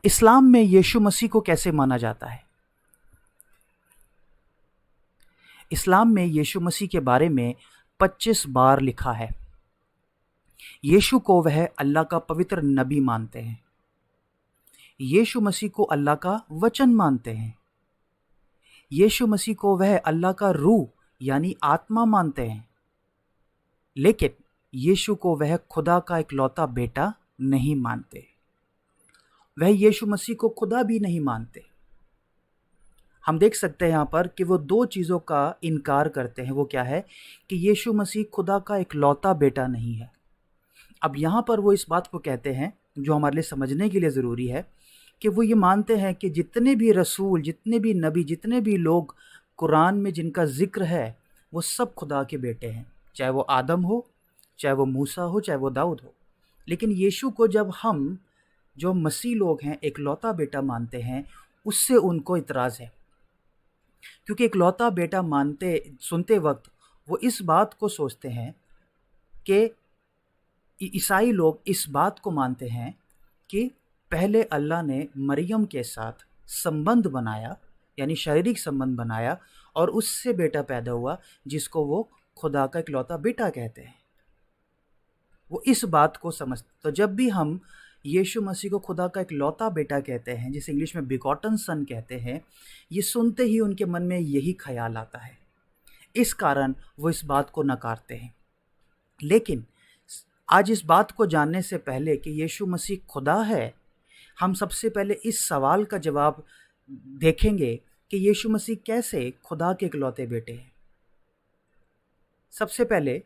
इस्लाम में यीशु मसीह को कैसे माना जाता है? इस्लाम में यीशु मसीह के बारे में 25 बार लिखा है। यीशु को वह अल्लाह का पवित्र नबी मानते हैं। यीशु मसीह को अल्लाह का वचन मानते हैं। यीशु मसीह को वह अल्लाह का रूह यानी आत्मा मानते हैं। लेकिन यीशु को वह खुदा का इकलौता बेटा नहीं मानते। वह यीशु मसीह को खुदा भी नहीं मानते। हम देख सकते हैं यहाँ पर कि वो दो चीज़ों का इनकार करते हैं। वो क्या है कि यीशु मसीह खुदा का इकलौता बेटा नहीं है। अब यहाँ पर वो इस बात को कहते हैं जो हमारे लिए समझने के लिए ज़रूरी है कि वो ये मानते हैं कि जितने भी रसूल, जितने भी नबी, जितने भी लोग कुरान में जिनका जिक्र है वो सब खुदा के बेटे हैं, चाहे वो आदम हो, चाहे वो मूसा हो, चाहे वो दाऊद हो। लेकिन यीशु को जब हम जो मसीह लोग हैं इकलौता बेटा मानते हैं, उससे उनको इतराज़ है। क्योंकि इकलौता बेटा मानते सुनते वक्त वो इस बात को सोचते हैं कि ईसाई लोग इस बात को मानते हैं कि पहले अल्लाह ने मरियम के साथ संबंध बनाया, यानी शारीरिक संबंध बनाया, और उससे बेटा पैदा हुआ जिसको वो खुदा का इकलौता बेटा कहते हैं। वो इस बात को समझते। तो जब भी हम यीशु मसीह को खुदा का इकलौता बेटा कहते हैं, जिसे इंग्लिश में बिगॉटन सन कहते हैं, ये सुनते ही उनके मन में यही ख्याल आता है। इस कारण वो इस बात को नकारते हैं। लेकिन आज इस बात को जानने से पहले कि यीशु मसीह खुदा है, हम सबसे पहले इस सवाल का जवाब देखेंगे कि यीशु मसीह कैसे खुदा के इकलौते बेटे हैं। सबसे पहले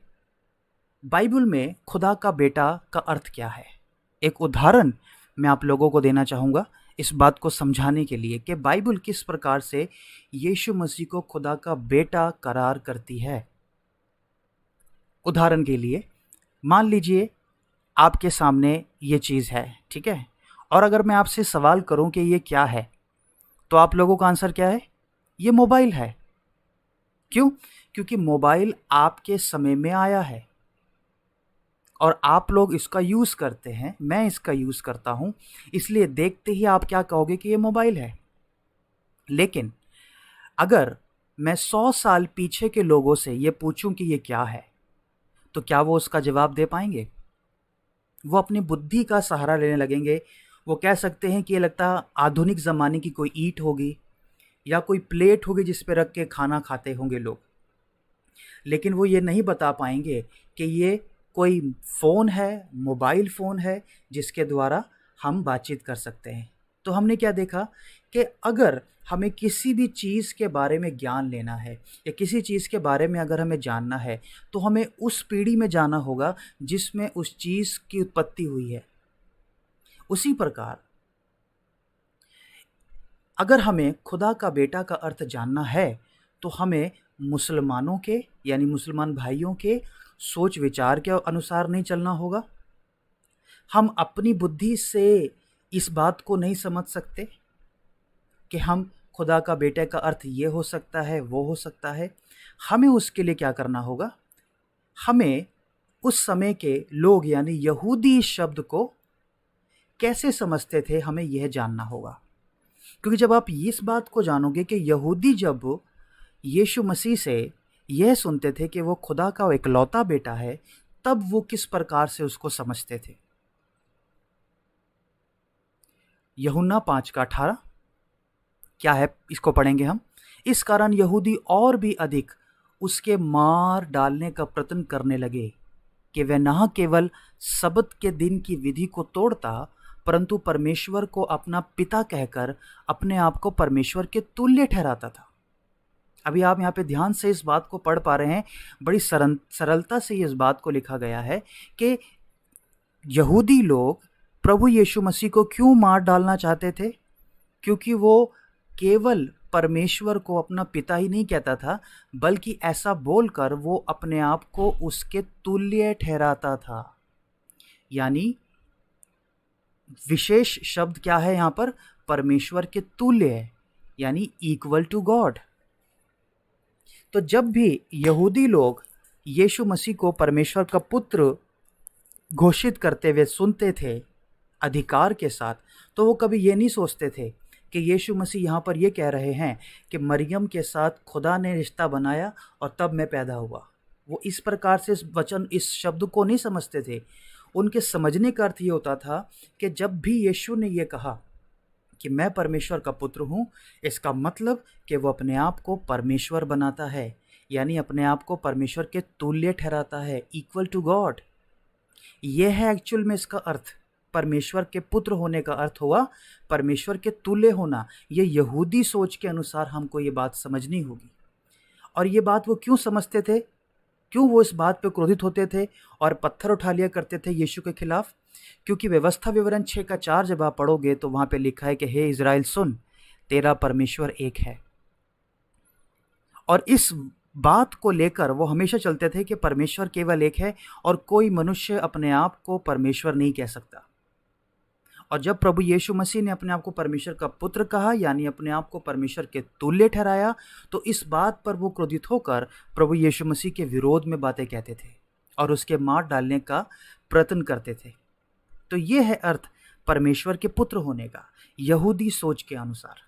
बाइबल में खुदा का बेटा का अर्थ क्या है, एक उदाहरण मैं आप लोगों को देना चाहूँगा इस बात को समझाने के लिए कि बाइबल किस प्रकार से यीशु मसीह को खुदा का बेटा करार करती है। उदाहरण के लिए मान लीजिए आपके सामने ये चीज़ है, ठीक है, और अगर मैं आपसे सवाल करूं कि ये क्या है, तो आप लोगों का आंसर क्या है? ये मोबाइल है। क्यों? क्योंकि मोबाइल आपके समय में आया है और आप लोग इसका यूज़ करते हैं, मैं इसका यूज़ करता हूं, इसलिए देखते ही आप क्या कहोगे कि ये मोबाइल है। लेकिन अगर मैं 100 साल पीछे के लोगों से ये पूछूं कि ये क्या है, तो क्या वो उसका जवाब दे पाएंगे? वो अपनी बुद्धि का सहारा लेने लगेंगे। वो कह सकते हैं कि ये लगता आधुनिक ज़माने की कोई ईंट होगी या कोई प्लेट होगी जिस पे रख के खाना खाते होंगे लोग। लेकिन वो ये नहीं बता पाएंगे कि ये कोई फ़ोन है, मोबाइल फ़ोन है जिसके द्वारा हम बातचीत कर सकते हैं। तो हमने क्या देखा कि अगर हमें किसी भी चीज़ के बारे में ज्ञान लेना है या किसी चीज़ के बारे में अगर हमें जानना है, तो हमें उस पीढ़ी में जाना होगा जिसमें उस चीज़ की उत्पत्ति हुई है। उसी प्रकार अगर हमें खुदा का बेटा का अर्थ जानना है, तो हमें मुसलमानों के यानी मुसलमान भाइयों के सोच विचार के अनुसार नहीं चलना होगा। हम अपनी बुद्धि से इस बात को नहीं समझ सकते कि हम खुदा का बेटे का अर्थ ये हो सकता है, वो हो सकता है। हमें उसके लिए क्या करना होगा? हमें उस समय के लोग यानी यहूदी इस शब्द को कैसे समझते थे, हमें यह जानना होगा। क्योंकि जब आप इस बात को जानोगे कि यहूदी जब यीशु मसीह से यह सुनते थे कि वो खुदा का इकलौता बेटा है, तब वो किस प्रकार से उसको समझते थे। यूहन्ना 5:18 क्या है, इसको पढ़ेंगे हम। इस कारण यहूदी और भी अधिक उसके मार डालने का प्रयत्न करने लगे कि वह न केवल सब्त के दिन की विधि को तोड़ता, परंतु परमेश्वर को अपना पिता कहकर अपने आप को परमेश्वर के तुल्य ठहराता था। अभी आप यहाँ पे ध्यान से इस बात को पढ़ पा रहे हैं। बड़ी सरलता से इस बात को लिखा गया है कि यहूदी लोग प्रभु यीशु मसीह को क्यों मार डालना चाहते थे? क्योंकि वो केवल परमेश्वर को अपना पिता ही नहीं कहता था, बल्कि ऐसा बोलकर वो अपने आप को उसके तुल्य ठहराता था। यानी विशेष शब्द क्या है यहाँ पर? परमेश्वर के तुल्य, यानी इक्वल टू गॉड। तो जब भी यहूदी लोग यीशु मसीह को परमेश्वर का पुत्र घोषित करते हुए सुनते थे, अधिकार के साथ, तो वो कभी ये नहीं सोचते थे कि यीशु मसीह यहाँ पर ये कह रहे हैं कि मरियम के साथ खुदा ने रिश्ता बनाया और तब मैं पैदा हुआ। वो इस प्रकार से इस शब्द को नहीं समझते थे। उनके समझने का अर्थ ये होता था कि जब भी यीशु ने ये कहा कि मैं परमेश्वर का पुत्र हूँ, इसका मतलब कि वो अपने आप को परमेश्वर बनाता है, यानी अपने आप को परमेश्वर के तुल्य ठहराता है, इक्वल टू गॉड। ये है एक्चुअल में इसका अर्थ। परमेश्वर के पुत्र होने का अर्थ हुआ परमेश्वर के तुल्य होना। ये यहूदी सोच के अनुसार हमको ये बात समझनी होगी। और ये बात वो क्यों समझते थे, क्यों वो इस बात पे क्रोधित होते थे और पत्थर उठा लिया करते थे यीशु के खिलाफ? क्योंकि व्यवस्था विवरण 6 का 4 जब आप पढ़ोगे तो वहाँ पे लिखा है कि हे इज़राइल सुन, तेरा परमेश्वर एक है। और इस बात को लेकर वो हमेशा चलते थे कि परमेश्वर केवल एक है और कोई मनुष्य अपने आप को परमेश्वर नहीं कह सकता। और जब प्रभु यीशु मसीह ने अपने आप को परमेश्वर का पुत्र कहा, यानी अपने आप को परमेश्वर के तुल्य ठहराया, तो इस बात पर वो क्रोधित होकर प्रभु यीशु मसीह के विरोध में बातें कहते थे और उसके मार डालने का प्रयत्न करते थे। तो ये है अर्थ परमेश्वर के पुत्र होने का, यहूदी सोच के अनुसार।